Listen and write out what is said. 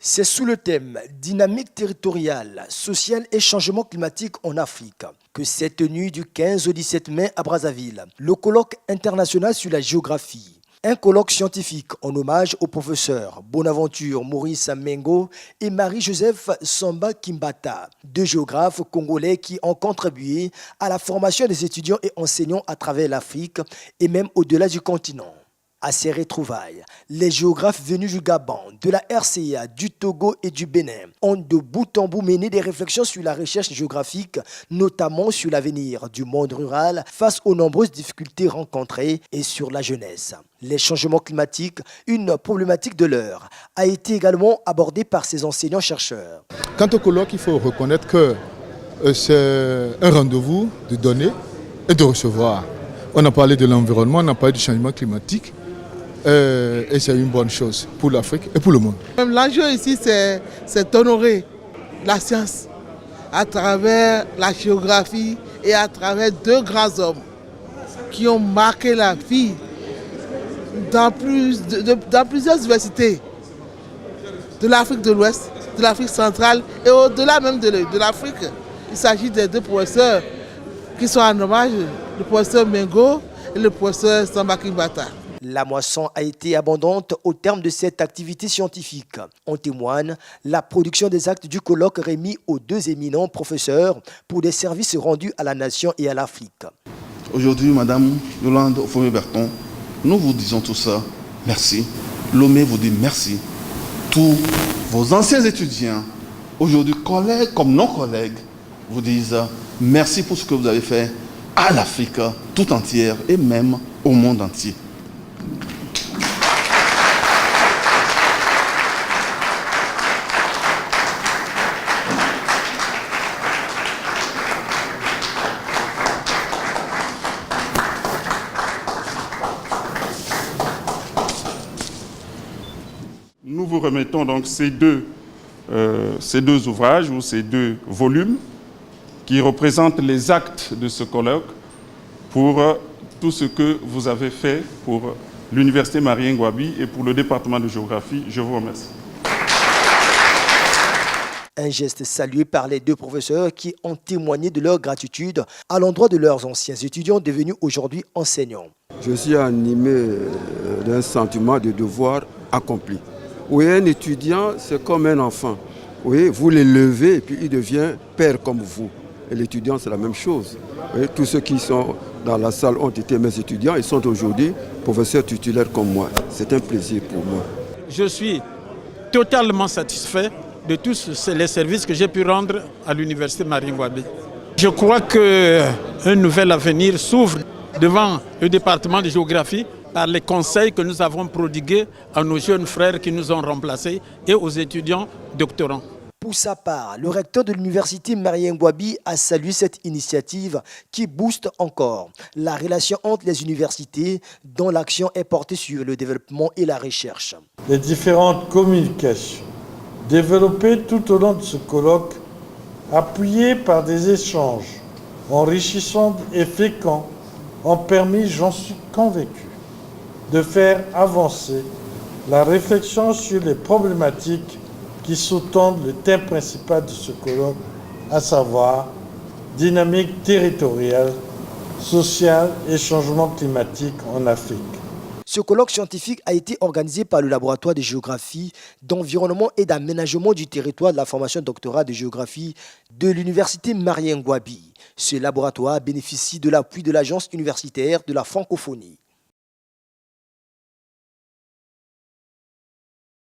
C'est sous le thème Dynamique territoriale, sociale et changement climatique en Afrique que s'est tenu du 15 au 17 mai à Brazzaville le colloque international sur la géographie. Un colloque scientifique en hommage aux professeurs Bonaventure Maurice Mengo et Marie-Joseph Samba Kimbata, deux géographes congolais qui ont contribué à la formation des étudiants et enseignants à travers l'Afrique et même au-delà du continent. À ces retrouvailles, les géographes venus du Gabon, de la RCA, du Togo et du Bénin ont de bout en bout mené des réflexions sur la recherche géographique, notamment sur l'avenir du monde rural face aux nombreuses difficultés rencontrées et sur la jeunesse. Les changements climatiques, une problématique de l'heure, a été également abordée par ces enseignants-chercheurs. Quant au colloque, il faut reconnaître que c'est un rendez-vous de donner et de recevoir. On a parlé de l'environnement, on a parlé du changement climatique. Et c'est une bonne chose pour l'Afrique et pour le monde. L'enjeu ici, c'est d'honorer la science à travers la géographie et à travers deux grands hommes qui ont marqué la vie dans plusieurs universités de l'Afrique de l'Ouest, de l'Afrique centrale et au-delà même de l'Afrique. Il s'agit des deux professeurs qui sont en hommage, le professeur Mengo et le professeur Samba Kimbata. La moisson a été abondante au terme de cette activité scientifique. En témoigne la production des actes du colloque remis aux deux éminents professeurs pour des services rendus à la nation et à l'Afrique. Aujourd'hui, Madame Yolande Ofomé-Berton, nous vous disons tout ça, merci. Lomé vous dit merci. Tous vos anciens étudiants, aujourd'hui collègues comme non-collègues, vous disent merci pour ce que vous avez fait à l'Afrique tout entière et même au monde entier. Nous vous remettons donc ces deux ouvrages ou ces deux volumes qui représentent les actes de ce colloque pour tout ce que vous avez fait pour l'Université Marien-Ngouabi et pour le département de géographie. Je vous remercie. Un geste salué par les deux professeurs qui ont témoigné de leur gratitude à l'endroit de leurs anciens étudiants devenus aujourd'hui enseignants. Je suis animé d'un sentiment de devoir accompli. Oui, un étudiant, c'est comme un enfant. Oui, vous l'élevez et puis il devient père comme vous. Et l'étudiant, c'est la même chose. Oui, tous ceux qui sont dans la salle ont été mes étudiants. Ils sont aujourd'hui professeurs titulaires comme moi. C'est un plaisir pour moi. Je suis totalement satisfait de tous les services que j'ai pu rendre à l'Université Marien-Ngouabi. Je crois qu'un nouvel avenir s'ouvre devant le département de géographie par les conseils que nous avons prodigués à nos jeunes frères qui nous ont remplacés et aux étudiants doctorants. Pour sa part, le recteur de l'Université Marien-Ngouabi a salué cette initiative qui booste encore la relation entre les universités dont l'action est portée sur le développement et la recherche. Les différentes communications développées tout au long de ce colloque, appuyées par des échanges enrichissants et féconds, ont permis, j'en suis convaincu, de faire avancer la réflexion sur les problématiques qui sous-tendent le thème principal de ce colloque, à savoir dynamique territoriale, sociale et changement climatique en Afrique. Ce colloque scientifique a été organisé par le laboratoire de géographie, d'environnement et d'aménagement du territoire de la formation doctorale de géographie de l'Université Marien-Ngouabi. Ce laboratoire bénéficie de l'appui de l'Agence universitaire de la francophonie.